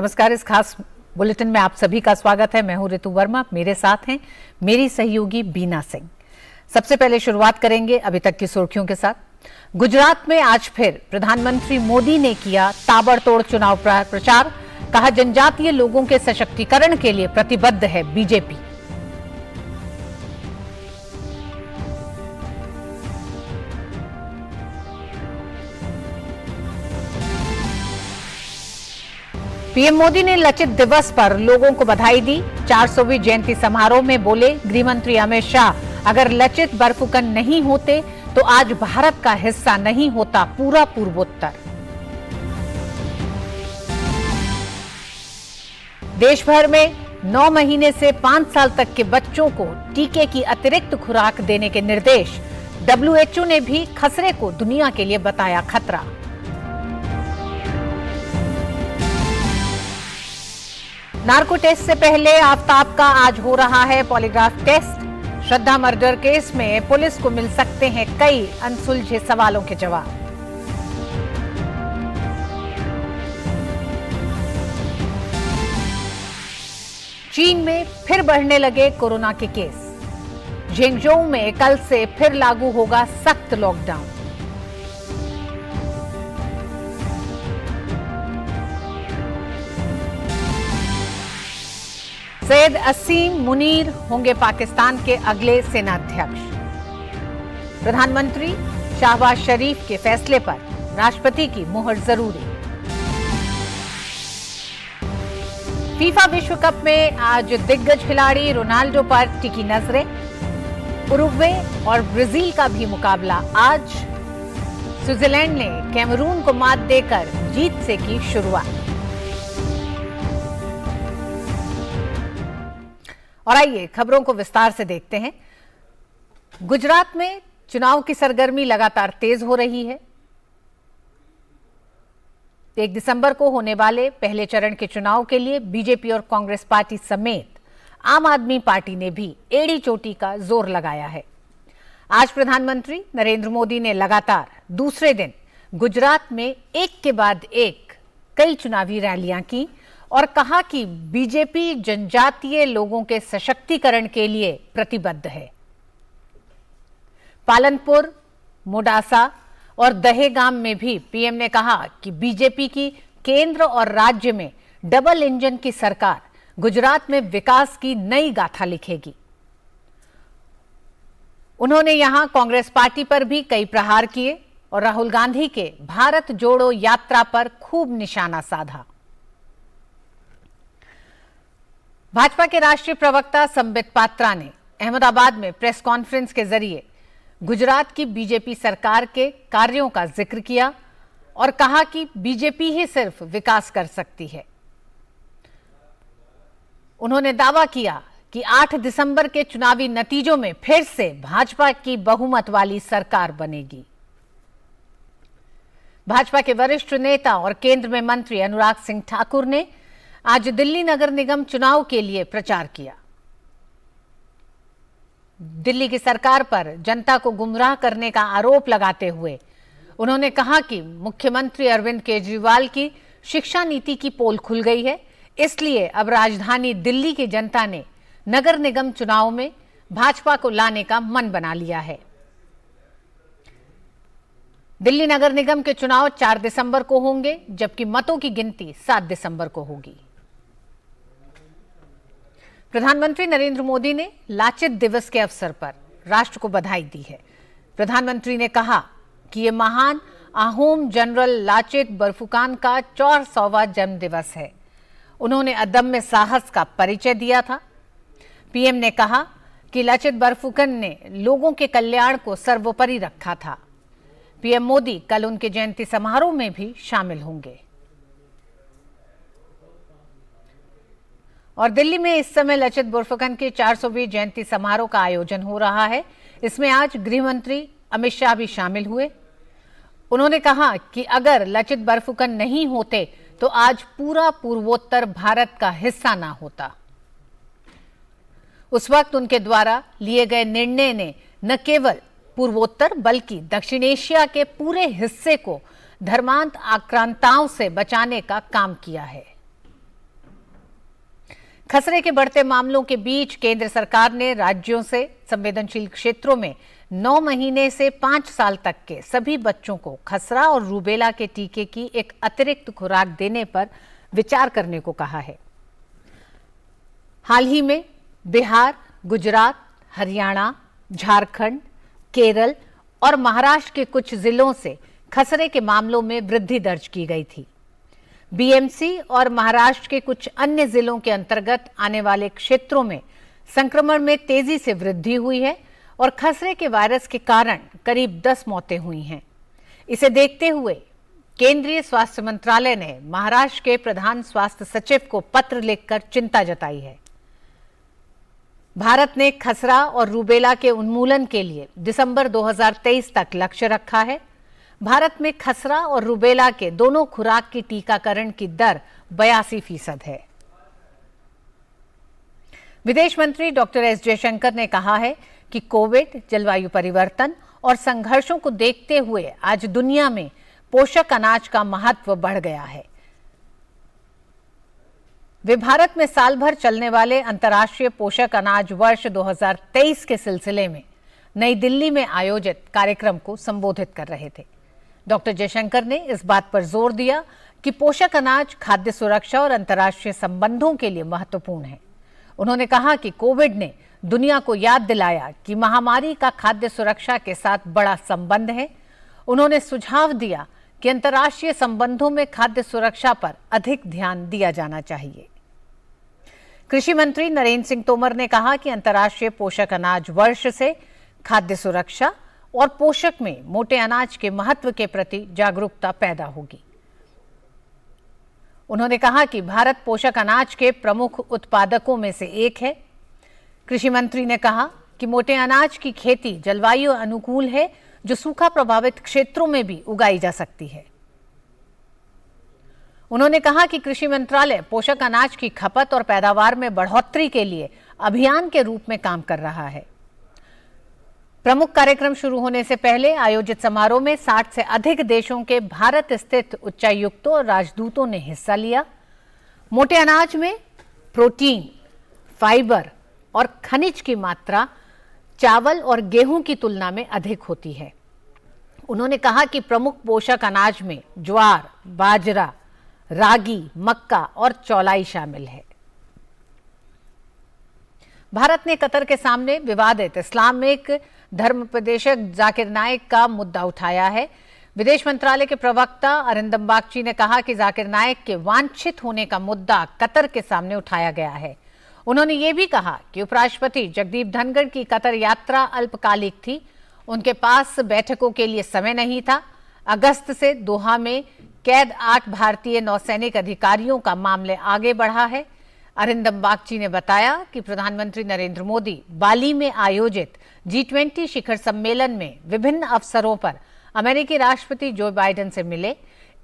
नमस्कार। इस खास बुलेटिन में आप सभी का स्वागत है। मैं हूं ऋतु वर्मा, मेरे साथ हैं मेरी सहयोगी बीना सिंह। सबसे पहले शुरुआत करेंगे अभी तक की सुर्खियों के साथ। गुजरात में आज फिर प्रधानमंत्री मोदी ने किया ताबड़तोड़ चुनाव प्रचार। कहा, जनजातीय लोगों के सशक्तिकरण के लिए प्रतिबद्ध है बीजेपी। पीएम मोदी ने लचित दिवस पर लोगों को बधाई दी। 400वीं जयंती समारोह में बोले गृह मंत्री अमित शाह, अगर लचित बरफुकन नहीं होते तो आज भारत का हिस्सा नहीं होता पूरा पूर्वोत्तर। देश भर में 9 महीने से 5 साल तक के बच्चों को टीके की अतिरिक्त खुराक देने के निर्देश। WHO ने भी खसरे को दुनिया के लिए बताया खतरा। नार्को टेस्ट से पहले आफ्ताब का आज हो रहा है पॉलीग्राफ टेस्ट। श्रद्धा मर्डर केस में पुलिस को मिल सकते हैं कई अनसुलझे सवालों के जवाब। चीन में फिर बढ़ने लगे कोरोना के केस। झेंगझोउ में कल से फिर लागू होगा सख्त लॉकडाउन। सैयद असीम मुनीर होंगे पाकिस्तान के अगले सेनाध्यक्ष। प्रधानमंत्री शाहबाज शरीफ के फैसले पर राष्ट्रपति की मुहर जरूरी। फीफा विश्व कप में आज दिग्गज खिलाड़ी रोनाल्डो पर टिकी नजरें। उरुग्वे और ब्राजील का भी मुकाबला आज। स्विट्जरलैंड ने कैमरून को मात देकर जीत से की शुरुआत। और आइए खबरों को विस्तार से देखते हैं। गुजरात में चुनाव की सरगर्मी लगातार तेज हो रही है। 1 दिसंबर को होने वाले पहले चरण के चुनाव के लिए बीजेपी और कांग्रेस पार्टी समेत आम आदमी पार्टी ने भी एड़ी चोटी का जोर लगाया है। आज प्रधानमंत्री नरेंद्र मोदी ने लगातार दूसरे दिन गुजरात में एक के बाद एक कई चुनावी रैलियां की और कहा कि बीजेपी जनजातीय लोगों के सशक्तिकरण के लिए प्रतिबद्ध है। पालनपुर, मोडासा और दहेगाम में भी पीएम ने कहा कि बीजेपी की केंद्र और राज्य में डबल इंजन की सरकार गुजरात में विकास की नई गाथा लिखेगी। उन्होंने यहां कांग्रेस पार्टी पर भी कई प्रहार किए और राहुल गांधी के भारत जोड़ो यात्रा पर खूब निशाना साधा। भाजपा के राष्ट्रीय प्रवक्ता संबित पात्रा ने अहमदाबाद में प्रेस कॉन्फ्रेंस के जरिए गुजरात की बीजेपी सरकार के कार्यों का जिक्र किया और कहा कि बीजेपी ही सिर्फ विकास कर सकती है। उन्होंने दावा किया कि 8 दिसंबर के चुनावी नतीजों में फिर से भाजपा की बहुमत वाली सरकार बनेगी। भाजपा के वरिष्ठ नेता और केंद्र में मंत्री अनुराग सिंह ठाकुर ने आज दिल्ली नगर निगम चुनाव के लिए प्रचार किया। दिल्ली की सरकार पर जनता को गुमराह करने का आरोप लगाते हुए उन्होंने कहा कि मुख्यमंत्री अरविंद केजरीवाल की शिक्षा नीति की पोल खुल गई है, इसलिए अब राजधानी दिल्ली की जनता ने नगर निगम चुनाव में भाजपा को लाने का मन बना लिया है। दिल्ली नगर निगम के चुनाव 4 दिसंबर को होंगे, जबकि मतों की गिनती 7 दिसंबर को होगी। प्रधानमंत्री नरेंद्र मोदी ने लाचित दिवस के अवसर पर राष्ट्र को बधाई दी है। प्रधानमंत्री ने कहा कि यह महान अहोम जनरल लाचित बरफुकन का 400वां जन्म दिवस है। उन्होंने अदम्य साहस का परिचय दिया था। पीएम ने कहा कि लाचित बरफुकन ने लोगों के कल्याण को सर्वोपरि रखा था। पीएम मोदी कल उनके जयंती समारोह में भी शामिल होंगे। और दिल्ली में इस समय लचित बरफुकन के 400वीं जयंती समारोह का आयोजन हो रहा है। इसमें आज गृह मंत्री अमित शाह भी शामिल हुए। उन्होंने कहा कि अगर लचित बरफुकन नहीं होते तो आज पूरा पूर्वोत्तर भारत का हिस्सा ना होता। उस वक्त उनके द्वारा लिए गए निर्णय ने न केवल पूर्वोत्तर बल्कि दक्षिण एशिया के पूरे हिस्से को धर्मांत आक्रांताओं से बचाने का काम किया है। खसरे के बढ़ते मामलों के बीच केंद्र सरकार ने राज्यों से संवेदनशील क्षेत्रों में 9 महीने से 5 साल तक के सभी बच्चों को खसरा और रूबेला के टीके की एक अतिरिक्त खुराक देने पर विचार करने को कहा है। हाल ही में बिहार, गुजरात, हरियाणा, झारखंड, केरल और महाराष्ट्र के कुछ जिलों से खसरे के मामलों में वृद्धि दर्ज की गई थी। बीएमसी और महाराष्ट्र के कुछ अन्य जिलों के अंतर्गत आने वाले क्षेत्रों में संक्रमण में तेजी से वृद्धि हुई है और खसरे के वायरस के कारण करीब 10 मौतें हुई हैं। इसे देखते हुए केंद्रीय स्वास्थ्य मंत्रालय ने महाराष्ट्र के प्रधान स्वास्थ्य सचिव को पत्र लिखकर चिंता जताई है। भारत ने खसरा और रूबेला के उन्मूलन के लिए दिसंबर 2023 तक लक्ष्य रखा है। भारत में खसरा और रूबेला के दोनों खुराक की टीकाकरण की दर 82% है। विदेश मंत्री डॉक्टर एस जयशंकर ने कहा है कि कोविड, जलवायु परिवर्तन और संघर्षों को देखते हुए आज दुनिया में पोषक अनाज का महत्व बढ़ गया है। वे भारत में साल भर चलने वाले अंतर्राष्ट्रीय पोषक अनाज वर्ष 2023 के सिलसिले में नई दिल्ली में आयोजित कार्यक्रम को संबोधित कर रहे थे। डॉक्टर जयशंकर ने इस बात पर जोर दिया कि पोषक अनाज खाद्य सुरक्षा और अंतर्राष्ट्रीय संबंधों के लिए महत्वपूर्ण है। उन्होंने कहा कि कोविड ने दुनिया को याद दिलाया कि महामारी का खाद्य सुरक्षा के साथ बड़ा संबंध है। उन्होंने सुझाव दिया कि अंतर्राष्ट्रीय संबंधों में खाद्य सुरक्षा पर अधिक ध्यान दिया जाना चाहिए। कृषि मंत्री नरेंद्र सिंह तोमर ने कहा कि अंतर्राष्ट्रीय पोषक अनाज वर्ष से खाद्य सुरक्षा और पोषक में मोटे अनाज के महत्व के प्रति जागरूकता पैदा होगी। उन्होंने कहा कि भारत पोषक अनाज के प्रमुख उत्पादकों में से एक है। कृषि मंत्री ने कहा कि मोटे अनाज की खेती जलवायु अनुकूल है, जो सूखा प्रभावित क्षेत्रों में भी उगाई जा सकती है। उन्होंने कहा कि कृषि मंत्रालय पोषक अनाज की खपत और पैदावार में बढ़ोतरी के लिए अभियान के रूप में काम कर रहा है। प्रमुख कार्यक्रम शुरू होने से पहले आयोजित समारोह में 60 से अधिक देशों के भारत स्थित उच्चायुक्तों और राजदूतों ने हिस्सा लिया। मोटे अनाज में प्रोटीन, फाइबर और खनिज की मात्रा चावल और गेहूं की तुलना में अधिक होती है। उन्होंने कहा कि प्रमुख पोषक अनाज में ज्वार, बाजरा, रागी, मक्का और चौलाई शामिल है। भारत ने कतर के सामने विवादित इस्लामिक धर्मोपदेशक जाकिर नाइक का मुद्दा उठाया है। विदेश मंत्रालय के प्रवक्ता अरिंदम बागची ने कहा कि जाकिर नाइक के वांछित होने का मुद्दा कतर के सामने उठाया गया है। उन्होंने ये भी कहा कि उपराष्ट्रपति जगदीप धनखड़ की कतर यात्रा अल्पकालिक थी, उनके पास बैठकों के लिए समय नहीं था। अगस्त से दोहा में कैद 8 भारतीय नौसैनिक अधिकारियों का मामले आगे बढ़ा है। अरिंदम बागची ने बताया कि प्रधानमंत्री नरेंद्र मोदी बाली में आयोजित G20 शिखर सम्मेलन में विभिन्न अवसरों पर अमेरिकी राष्ट्रपति जो बाइडेन से मिले।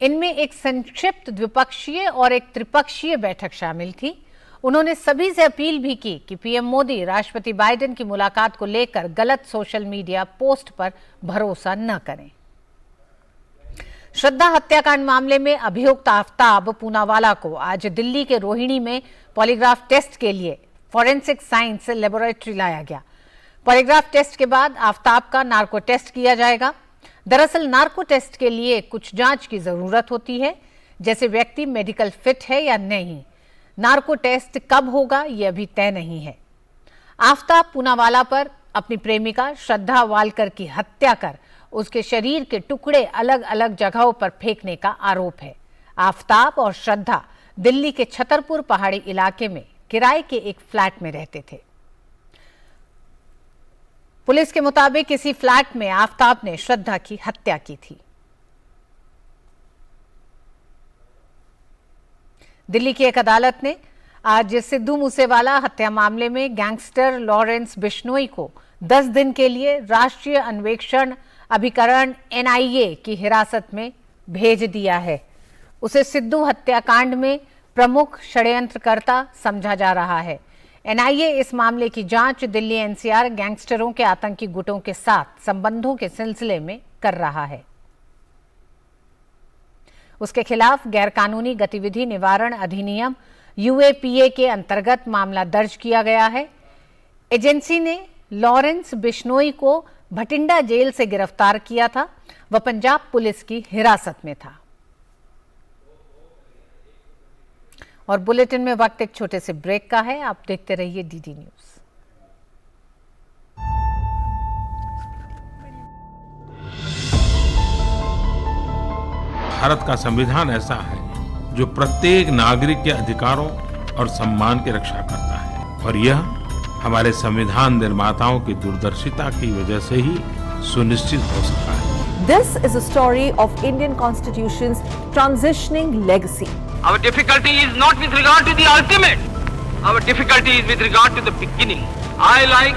इनमें एक संक्षिप्त द्विपक्षीय और एक त्रिपक्षीय बैठक शामिल थी। उन्होंने सभी से अपील भी की कि पीएम मोदी राष्ट्रपति बाइडेन की मुलाकात को लेकर गलत सोशल मीडिया पोस्ट पर भरोसा न करें। श्रद्धा हत्याकांड मामले में अभियुक्त आफ्ताब पूनावाला को आज दिल्ली के रोहिणी में पॉलीग्राफ टेस्ट के लिए फॉरेंसिक साइंस लेबोरेटरी लाया गया। पॉलीग्राफ टेस्ट के बाद आफ्ताब का नार्को टेस्ट किया जाएगा। दरअसल नार्को टेस्ट के लिए कुछ जांच की जरूरत होती है, जैसे व्यक्ति मेडिकल फिट है या नहीं। नार्को टेस्ट कब होगा यह अभी तय नहीं है। आफ्ताब पूनावाला पर अपनी प्रेमिका श्रद्धा वालकर की हत्या कर उसके शरीर के टुकड़े अलग अलग जगहों पर फेंकने का आरोप है। आफ्ताब और श्रद्धा दिल्ली के छतरपुर पहाड़ी इलाके में किराए के एक फ्लैट में रहते थे। पुलिस के मुताबिक इसी फ्लैट में आफ्ताब ने श्रद्धा की हत्या की थी। दिल्ली की एक अदालत ने आज सिद्धू मूसेवाला हत्या मामले में गैंगस्टर लॉरेंस बिश्नोई को 10 दिन के लिए राष्ट्रीय अन्वेषण अभिकरण NIA की हिरासत में भेज दिया है। उसे सिद्धू हत्याकांड में प्रमुख षड्यंत्रकर्ता समझा जा रहा है। NIA इस मामले की जांच दिल्ली NCR गैंगस्टरों के आतंकी गुटों के साथ संबंधों के सिलसिले में कर रहा है। उसके खिलाफ गैरकानूनी गतिविधि निवारण अधिनियम यूएपीए के अंतर्गत मामला दर्ज किया गया है। एजेंसी ने लॉरेंस बिश्नोई को भटिंडा जेल से गिरफ्तार किया था। वह पंजाब पुलिस की हिरासत में था। और बुलेटिन में वक्त एक छोटे से ब्रेक का है। आप देखते रहिए डीडी न्यूज। भारत का संविधान ऐसा है जो प्रत्येक नागरिक के अधिकारों और सम्मान की रक्षा करता है और यह हमारे संविधान निर्माताओं की दूरदर्शिता की वजह से ही सुनिश्चित हो सका है। This is a story of Indian Constitution's transitioning legacy. Our difficulty is not with regard to the ultimate. Our difficulty is with regard to the beginning. I like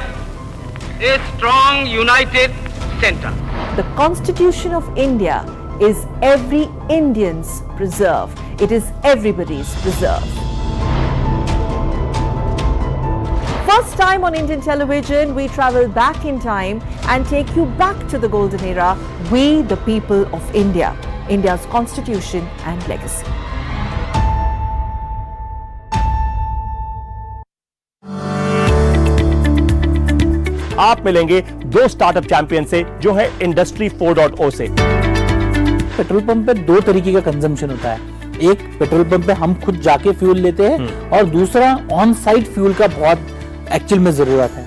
a strong, united center. The Constitution of India is every Indian's preserve. It is everybody's preserve. First time on Indian television, we travel back in time and take you back to the golden era. We, the people of India, India's constitution and legacy. आप मिलेंगे दो startup champion से जो है industry 4.0 से। Petrol pump पे दो तरीके का कंजम्पशन होता है। एक, पेट्रोल पंप पे हम खुद जाके फ्यूल लेते हैं और दूसरा ऑन साइट फ्यूल का बहुत एक्चुअल में जरूरत है।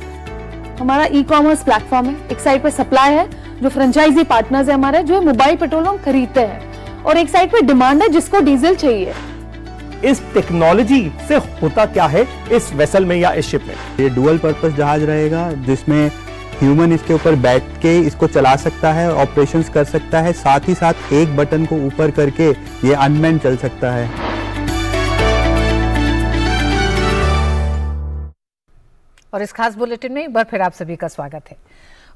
हमारा ई कॉमर्स प्लेटफॉर्म है। एक साइड पे सप्लाई है, जो फ्रेंचाइजी पार्टनर्स है हमारे, जो मोबाइल पेट्रोल हम खरीदते हैं, और एक साइड पे डिमांड है जिसको डीजल चाहिए। इस टेक्नोलॉजी से होता क्या है इस वेसल में या इस शिप में? ये डुअल पर्पस जहाज रहेगा जिसमें ह्यूमन इसके ऊपर बैठ के इसको चला सकता है, ऑपरेशंस कर सकता है, साथ ही साथ एक बटन को ऊपर करके ये अनमैन चल सकता है। और इस खास बुलेटिन में एक बार फिर आप सभी का स्वागत है।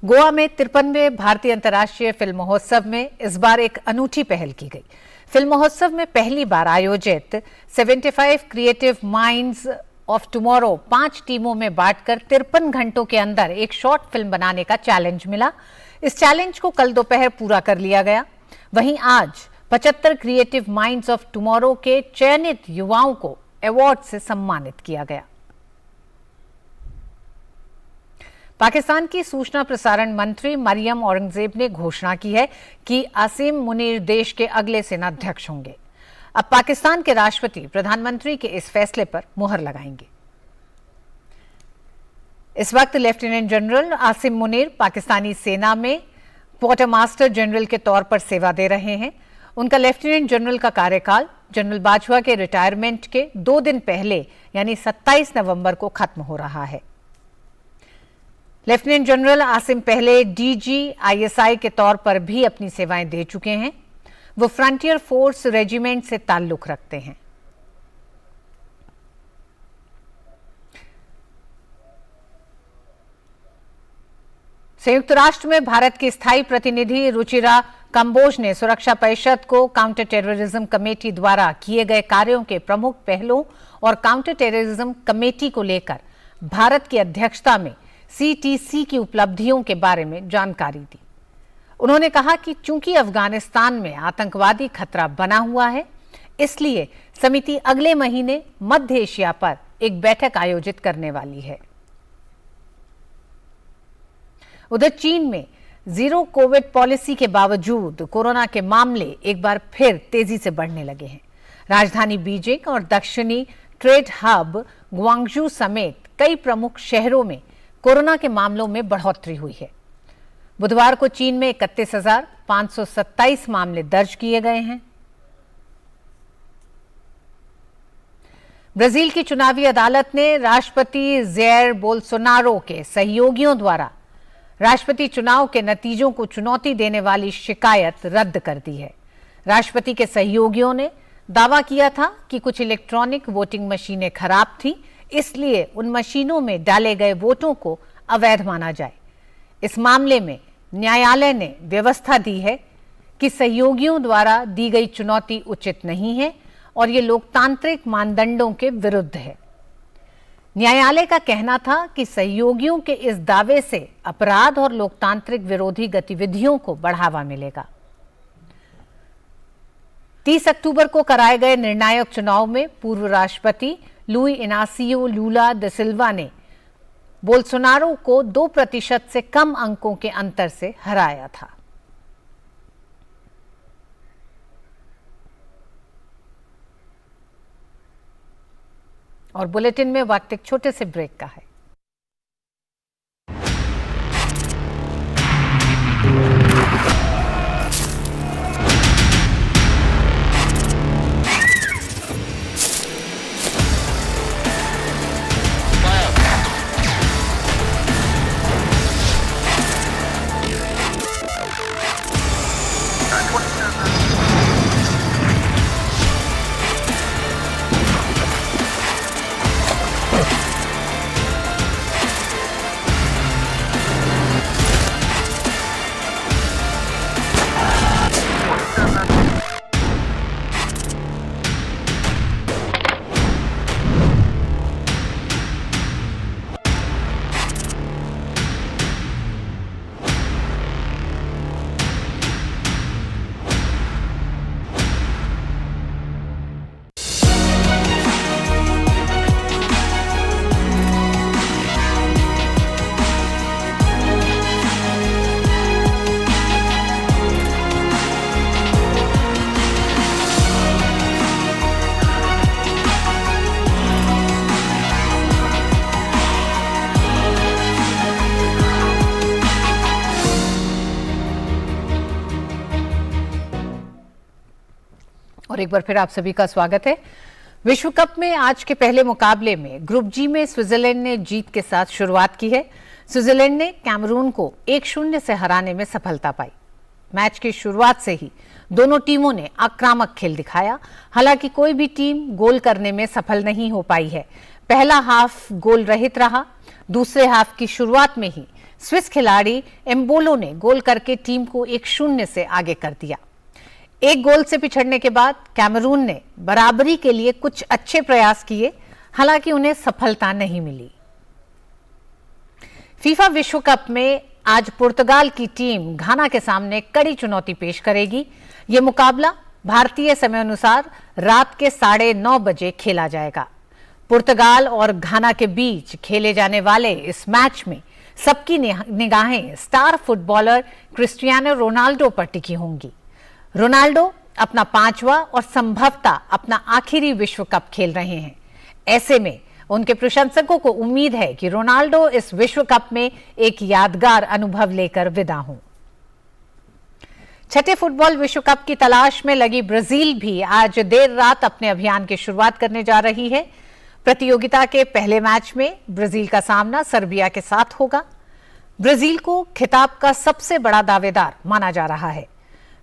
गोवा में 53वें भारतीय अंतर्राष्ट्रीय फिल्म महोत्सव में इस बार एक अनूठी पहल की गई। फिल्म महोत्सव में पहली बार आयोजित 75 क्रिएटिव माइंड्स ऑफ टुमारो 5 टीमों में बांटकर 53 घंटों के अंदर एक शॉर्ट फिल्म बनाने का चैलेंज मिला। इस चैलेंज को कल दोपहर पूरा कर लिया गया। वहीं आज 75 क्रिएटिव माइंड्स ऑफ टुमारो के चयनित युवाओं को अवार्ड से सम्मानित किया गया। पाकिस्तान की सूचना प्रसारण मंत्री मरियम औरंगजेब ने घोषणा की है कि आसिम मुनीर देश के अगले सेनाध्यक्ष होंगे। अब पाकिस्तान के राष्ट्रपति प्रधानमंत्री के इस फैसले पर मुहर लगाएंगे। इस वक्त लेफ्टिनेंट जनरल आसिम मुनीर पाकिस्तानी सेना में क्वार्टर मास्टर जनरल के तौर पर सेवा दे रहे हैं। उनका लेफ्टिनेंट जनरल का कार्यकाल जनरल बाजवा के रिटायरमेंट के 2 दिन पहले यानी 27 नवंबर को खत्म हो रहा है। लेफ्टिनेंट जनरल आसिम पहले डीजी आईएसआई के तौर पर भी अपनी सेवाएं दे चुके हैं। वो फ्रंटियर फोर्स रेजिमेंट से ताल्लुक रखते हैं। संयुक्त राष्ट्र में भारत की स्थायी प्रतिनिधि रुचिरा कंबोज ने सुरक्षा परिषद को काउंटर टेररिज्म कमेटी द्वारा किए गए कार्यों के प्रमुख पहलुओं और काउंटर टेररिज्म कमेटी को लेकर भारत की अध्यक्षता में सीटीसी की उपलब्धियों के बारे में जानकारी दी। उन्होंने कहा कि चूंकि अफगानिस्तान में आतंकवादी खतरा बना हुआ है, इसलिए समिति अगले महीने मध्य एशिया पर एक बैठक आयोजित करने वाली है। उधर चीन में जीरो कोविड पॉलिसी के बावजूद कोरोना के मामले एक बार फिर तेजी से बढ़ने लगे हैं। राजधानी बीजिंग और दक्षिणी ट्रेड हब ग्वांगझू समेत कई प्रमुख शहरों में कोरोना के मामलों में बढ़ोतरी हुई है। बुधवार को चीन में 31,527 मामले दर्ज किए गए हैं। ब्राजील की चुनावी अदालत ने राष्ट्रपति जैर बोल्सोनारो के सहयोगियों द्वारा राष्ट्रपति चुनाव के नतीजों को चुनौती देने वाली शिकायत रद्द कर दी है। राष्ट्रपति के सहयोगियों ने दावा किया था कि कुछ इलेक्ट्रॉनिक वोटिंग मशीनें खराब थीं, इसलिए उन मशीनों में डाले गए वोटों को अवैध माना जाए। इस मामले में न्यायालय ने व्यवस्था दी है कि सहयोगियों द्वारा दी गई चुनौती उचित नहीं है और ये लोकतांत्रिक मानदंडों के विरुद्ध है। न्यायालय का कहना था कि सहयोगियों के इस दावे से अपराध और लोकतांत्रिक विरोधी गतिविधियों को बढ़ावा मिलेगा। 30 अक्टूबर को कराए गए निर्णायक चुनाव में पूर्व राष्ट्रपति लुई इनासियो लूला दा सिल्वा ने बोल्सोनारो को 2% से कम अंकों के अंतर से हराया था। और बुलेटिन में वक्त एक छोटे से ब्रेक का है। और एक बार फिर आप सभी का स्वागत है। विश्व कप में आज के पहले मुकाबले में ग्रुप जी में स्विट्जरलैंड ने जीत के साथ शुरुआत की है। स्विट्जरलैंड ने कैमरून को 1-0 से हराने में सफलता पाई। मैच की शुरुआत से ही दोनों टीमों ने आक्रामक खेल दिखाया। हालांकि कोई भी टीम गोल करने में सफल नहीं हो पाई है। पहला हाफ गोल रहित रहा। दूसरे हाफ की शुरुआत में ही स्विस खिलाड़ी एम्बोलो ने गोल करके टीम को 1-0 से आगे कर दिया। एक गोल से पिछड़ने के बाद कैमरून ने बराबरी के लिए कुछ अच्छे प्रयास किए, हालांकि उन्हें सफलता नहीं मिली। फीफा विश्व कप में आज पुर्तगाल की टीम घाना के सामने कड़ी चुनौती पेश करेगी। यह मुकाबला भारतीय समय अनुसार रात के 9:30 बजे खेला जाएगा। पुर्तगाल और घाना के बीच खेले जाने वाले इस मैच में सबकी निगाहें स्टार फुटबॉलर क्रिस्टियानो रोनाल्डो पर टिकी होंगी। रोनाल्डो अपना 5वां और संभवतः अपना आखिरी विश्व कप खेल रहे हैं। ऐसे में उनके प्रशंसकों को उम्मीद है कि रोनाल्डो इस विश्व कप में एक यादगार अनुभव लेकर विदा हों। छठे फुटबॉल विश्व कप की तलाश में लगी ब्राजील भी आज देर रात अपने अभियान की शुरुआत करने जा रही है। प्रतियोगिता के पहले मैच में ब्राजील का सामना सर्बिया के साथ होगा। ब्राजील को खिताब का सबसे बड़ा दावेदार माना जा रहा है।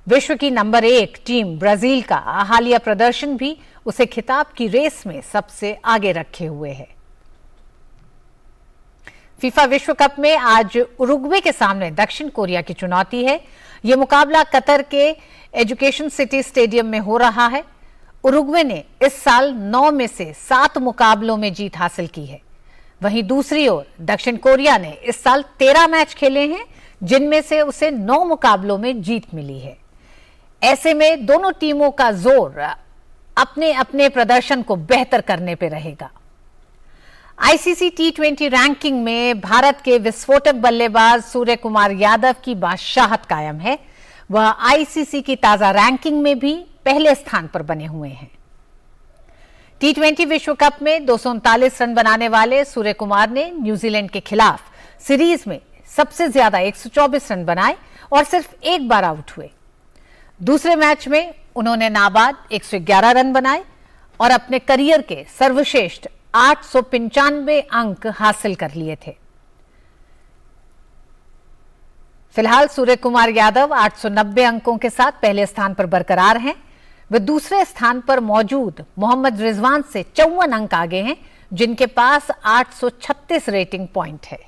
विश्व की नंबर 1 टीम ब्राजील का हालिया प्रदर्शन भी उसे खिताब की रेस में सबसे आगे रखे हुए है। फीफा विश्व कप में आज उरुग्वे के सामने दक्षिण कोरिया की चुनौती है। यह मुकाबला कतर के एजुकेशन सिटी स्टेडियम में हो रहा है। उरुग्वे ने इस साल 9 में से 7 मुकाबलों में जीत हासिल की है। वहीं दूसरी ओर दक्षिण कोरिया ने इस साल 13 मैच खेले हैं, जिनमें से उसे 9 मुकाबलों में जीत मिली है। ऐसे में दोनों टीमों का जोर अपने अपने प्रदर्शन को बेहतर करने पर रहेगा। आईसीसी T20 रैंकिंग में भारत के विस्फोटक बल्लेबाज सूर्य कुमार यादव की बादशाहत कायम है। वह आईसीसी की ताजा रैंकिंग में भी पहले स्थान पर बने हुए हैं। T20 विश्व कप में 239 रन बनाने वाले सूर्य कुमार ने न्यूजीलैंड के खिलाफ सीरीज में सबसे ज्यादा 124 रन बनाए और सिर्फ एक बार आउट हुए। दूसरे मैच में उन्होंने नाबाद 111 रन बनाए और अपने करियर के सर्वश्रेष्ठ 895 अंक हासिल कर लिए थे। फिलहाल सूर्य कुमार यादव 890 अंकों के साथ पहले स्थान पर बरकरार हैं। वे दूसरे स्थान पर मौजूद मोहम्मद रिजवान से 54 अंक आगे हैं, जिनके पास 836 रेटिंग पॉइंट है।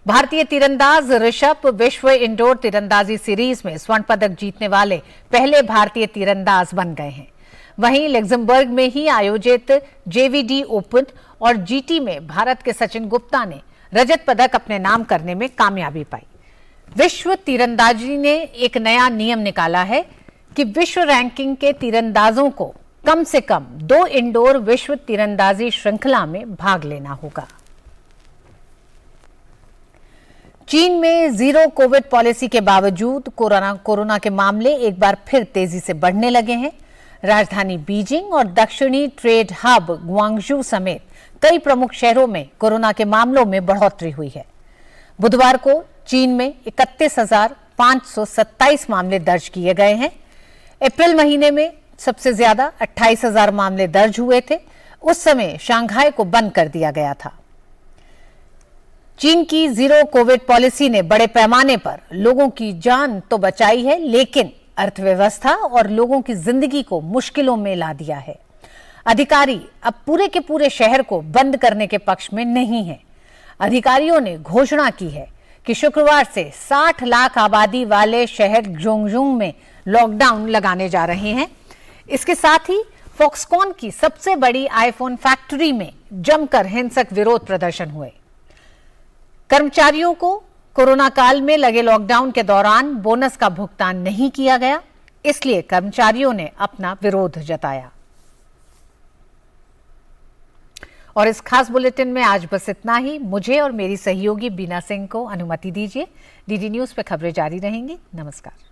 भारतीय तीरंदाज ऋषभ विश्व इंडोर तीरंदाजी सीरीज में स्वर्ण पदक जीतने वाले पहले भारतीय तीरंदाज बन गए हैं। वहीं लग्जमबर्ग में ही आयोजित जेवीडी ओपन और जीटी में भारत के सचिन गुप्ता ने रजत पदक अपने नाम करने में कामयाबी पाई। विश्व तीरंदाजी ने एक नया नियम निकाला है, कि विश्व रैंकिंग के तीरंदाजों को कम से कम 2 इंडोर विश्व तीरंदाजी श्रृंखला में भाग लेना होगा। चीन में जीरो कोविड पॉलिसी के बावजूद कोरोना के मामले एक बार फिर तेजी से बढ़ने लगे हैं। राजधानी बीजिंग और दक्षिणी ट्रेड हब ग्वांगझू समेत कई प्रमुख शहरों में कोरोना के मामलों में बढ़ोतरी हुई है। बुधवार को चीन में 31,527 मामले दर्ज किए गए हैं। अप्रैल महीने में सबसे ज्यादा 28,000 मामले दर्ज हुए थे। उस समय शंघाई को बंद कर दिया गया था। चीन की जीरो कोविड पॉलिसी ने बड़े पैमाने पर लोगों की जान तो बचाई है, लेकिन अर्थव्यवस्था और लोगों की जिंदगी को मुश्किलों में ला दिया है। अधिकारी अब पूरे के पूरे शहर को बंद करने के पक्ष में नहीं हैं। अधिकारियों ने घोषणा की है कि शुक्रवार से 60 लाख आबादी वाले शहर जोंगजुंग में लॉकडाउन लगाने जा रहे हैं। इसके साथ ही फॉक्सकॉन की सबसे बड़ी आईफोन फैक्ट्री में जमकर हिंसक विरोध प्रदर्शन हुए। कर्मचारियों को कोरोना काल में लगे लॉकडाउन के दौरान बोनस का भुगतान नहीं किया गया, इसलिए कर्मचारियों ने अपना विरोध जताया। और इस खास बुलेटिन में आज बस इतना ही। मुझे और मेरी सहयोगी बीना सिंह को अनुमति दीजिए। डीडी न्यूज पे खबरें जारी रहेंगी। नमस्कार।